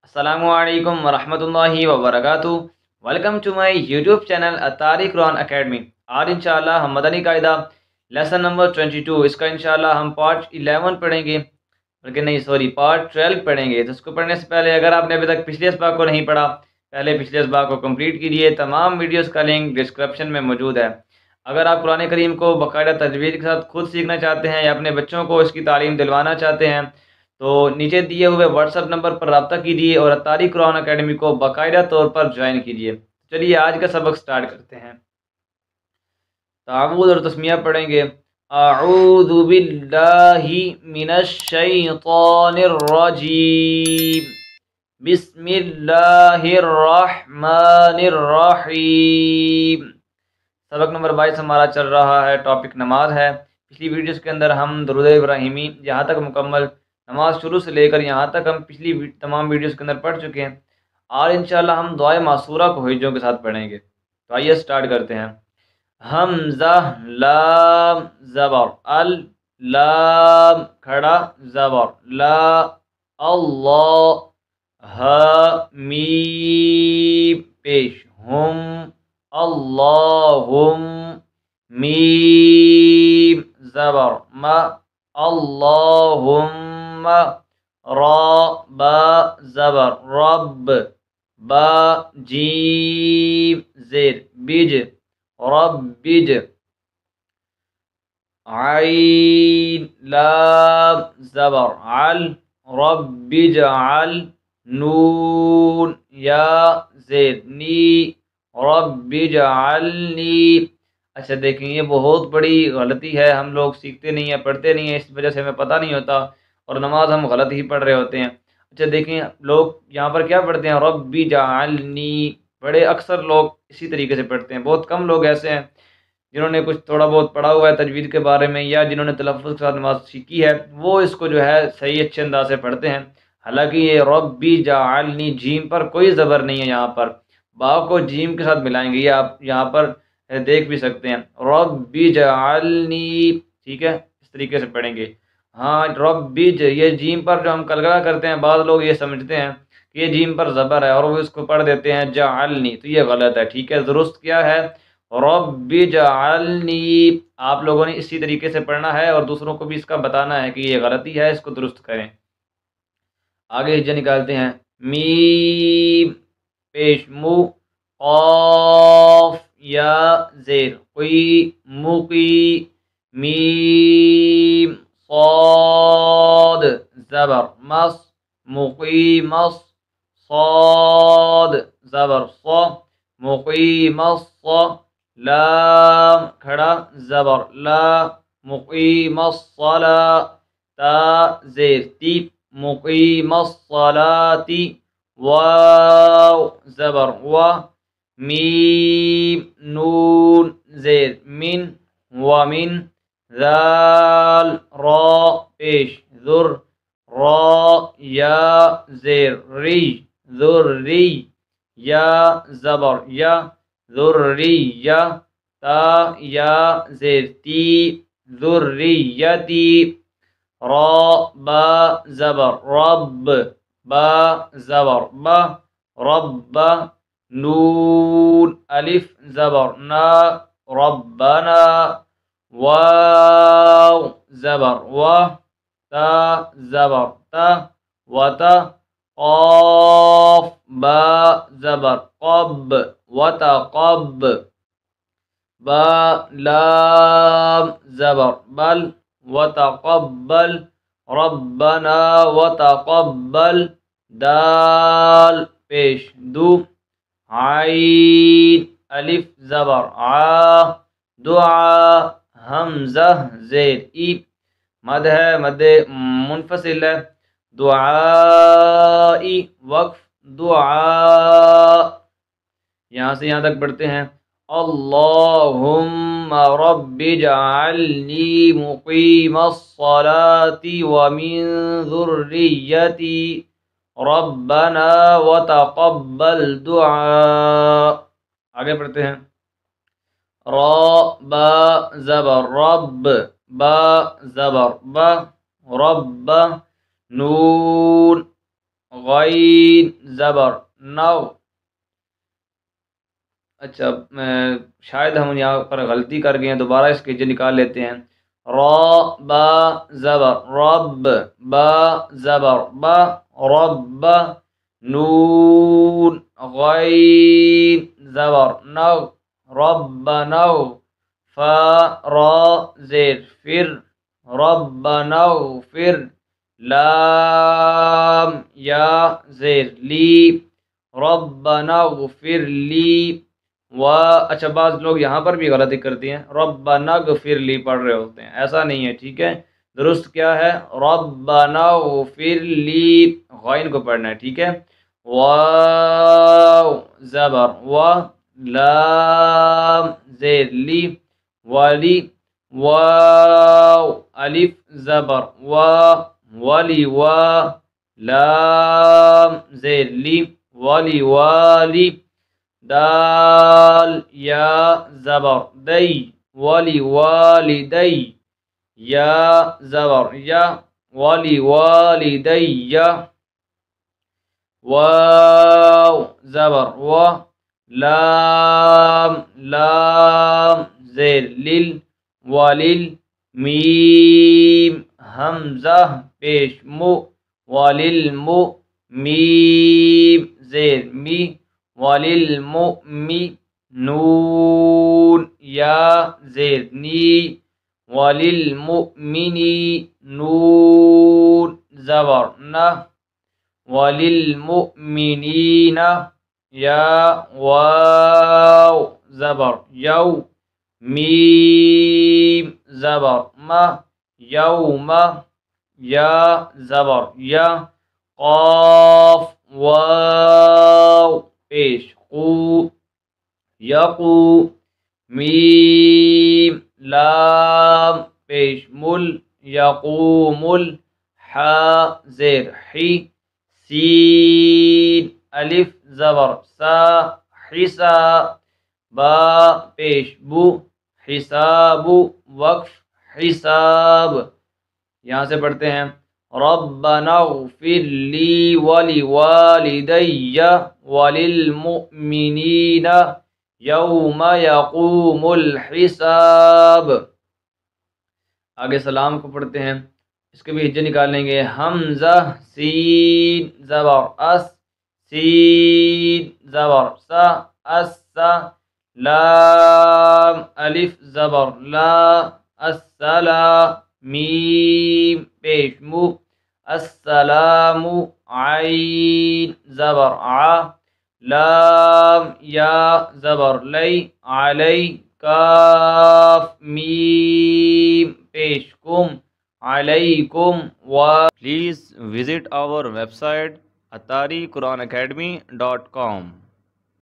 السلام علیکم ورحمۃ اللہ وبرکاتہ۔ Welcome to my YouTube channel Attari Quran academy. آج انشاءاللہ ہم مدنی قاعدہ لیسن نمبر 22 اس کا انشاءاللہ ہم پارٹ 11 پڑھیں گے، بلکہ نہیں سوری پارٹ 12 پڑھیں گے۔ تو اس کو پڑھنے سے پہلے اگر آپ نے ابھی تک پچھلے اسباق کو نہیں پڑھا، پہلے پچھلے اسباق کو کمپلیٹ کیجیے۔ تمام ویڈیوز کا لنک ڈسکرپشن میں موجود ہے۔ اگر آپ قرآن کریم کو باقاعدہ تجوید کے ساتھ خود سیکھنا چاہتے ہیں یا اپنے بچوں کو اس کی تعلیم دلوانا چاہتے ہیں تو نیچے دیے ہوئے واٹس ایپ نمبر پر رابطہ کیجیے اور اطاری قرآن اکیڈمی کو باقاعدہ طور پر جوائن کیجیے۔ چلیے آج کا سبق سٹارٹ کرتے ہیں۔ تعوذ اور تسمیہ پڑھیں گے۔ اعوذ باللہ من الشیطان الرجیم، بسم اللہ الرحمن الرحیم۔ سبق نمبر 22 ہمارا چل رہا ہے، ٹاپک نماز ہے۔ پچھلی ویڈیوز کے اندر ہم درود ابراہیمی یہاں تک مکمل، نماز شروع سے لے کر یہاں تک ہم پچھلی تمام ویڈیوز کے اندر پڑھ چکے ہیں۔ اور انشاءاللہ ہم دعائے معصورہ کو ہجوں کے ساتھ پڑھیں گے۔ تو آئیے سٹارٹ کرتے ہیں۔ حمزہ لام زبر ال، لام کھڑا زبر لا، اللہ ہ میم پیش ہم، اللہم میم زبر ما، اللہم را با زبر رب، با جیم زیر بج ربج، عین لام زبر عل ربج عل، نون یا زیر نی ربج علنی۔ اچھا دیکھیں یہ بہت بڑی غلطی ہے، ہم لوگ سیکھتے نہیں ہیں، پڑھتے نہیں ہیں، اس وجہ سے ہمیں پتہ نہیں ہوتا اور نماز ہم غلط ہی پڑھ رہے ہوتے ہیں۔ اچھا دیکھیں لوگ یہاں پر کیا پڑھتے ہیں، ربی جعلنی، بڑے اکثر لوگ اسی طریقے سے پڑھتے ہیں۔ بہت کم لوگ ایسے ہیں جنہوں نے کچھ تھوڑا بہت پڑھا ہوا ہے تجوید کے بارے میں یا جنہوں نے تلفظ کے ساتھ نماز سیکھی ہے، وہ اس کو جو ہے صحیح اچھے انداز سے پڑھتے ہیں۔ حالانکہ یہ ربی جعلنی جیم پر کوئی زبر نہیں ہے، یہاں پر با کو جیم کے ساتھ ملائیں گے، یہ آپ یہاں پر دیکھ بھی سکتے ہیں، ربی جعلنی، ٹھیک ہے اس طریقے سے پڑھیں گے۔ ہاں ربی یہ جیم پر جو ہم کلگڑا کرتے ہیں، بعض لوگ یہ سمجھتے ہیں کہ یہ جیم پر زبر ہے اور وہ اس کو پڑھ دیتے ہیں جعلنی، تو یہ غلط ہے، ٹھیک ہے۔ درست کیا ہے، ربی جعلنی، آپ لوگوں نے اسی طریقے سے پڑھنا ہے اور دوسروں کو بھی اس کا بتانا ہے کہ یہ غلطی ہے، اس کو درست کریں۔ آگے ہجہ نکالتے ہیں۔ میم پیش مو، قاف یا زیر قی مقی، میم صاد زبر مس مقیم مس، صاد زبر ص مقیم الص، لام کھڑا زبر لا مقیم الصلاة، تا زیر تی مقیم الصلاة، واو زبر و، میم نون زیر من ومن، ذال را پیش ذر را یا زیر ری ذری، یا زبر یا ذریہ، تا یا زیر تی ذریتی، را با زبر رب، با زبر با رب، نون الف زبر نا ربنا، واو زبر و، تا زبر تا وتا، قاف با زبر قب وتقب، با لام زبر بل وتقبل ربنا وتقبل، دال پیش دو، عین الف زبر آ، دعا حمزہ زیر ای، مد ہے مد منفصل ہے، دعائی وقف دعا، یہاں سے یہاں تک پڑھتے ہیں۔ اللہم رب اجعلنی مقیم الصلاة ومن ذریتی ربنا وتقبل دعاء۔ آگے پڑھتے ہیں۔ را با زبر رب، با زبر با رب، نون غین زبر نو. اچھا شاید ہم یہاں پر غلطی کر گئے ہیں، دوبارہ اس کے نکال لیتے ہیں. را با زبر رب، با زبر با رب، نون غین زبر نو رب نو، فا را زیر فر رب نو فر، لام یا زیر لی ربنا اغفر لی. اچھا بعض لوگ یہاں پر بھی غلطی کرتے ہیں، ربنا اغفر لی پڑھ رہے ہوتے ہیں، ایسا نہیں ہے، ٹھیک ہے. درست کیا ہے؟ ربنا اغفر لی، غین کو پڑھنا ہے، ٹھیک ہے. واو زبر و، لام زیر لی ولی، واو الف زبر و ولی و، لام زیر لی ولی والی، دال یا زبر دی ولی والدی، یا زبر یا ولی والدی، واو زبر و، لام لام زیر لیل ولیل، میم حمزہ پیش مو وللمو، میم زیر می وللمؤمی، نون یا زیر نی وللمؤمنی، نون زبر نہ وللمؤمنین، یا واو زبر یو، میم زبر ما یوم، یا زبر یا، قاف واو پیش قو یقو، میم لام پیش مل یقومل، حا زیر حی، سین الف زبر سا حسا، با پیش بو حساب وقف حساب. یہاں سے پڑھتے ہیں ربنا اغفر لی ولوالدی وللمؤمنین یوم یقوم الحساب. آگے سلام کو پڑھتے ہیں، اس کے بھی ہجے نکال لیں گے. حمزہ سین زبر اس، سین زبر سا اسا، لام الف زبر لا السلا، میم پیش مو السلام، عین زبر ع، لام یا زبر لی علی، کاف میم پیش کم علیکم. Please visit our website atariquranacademy.com.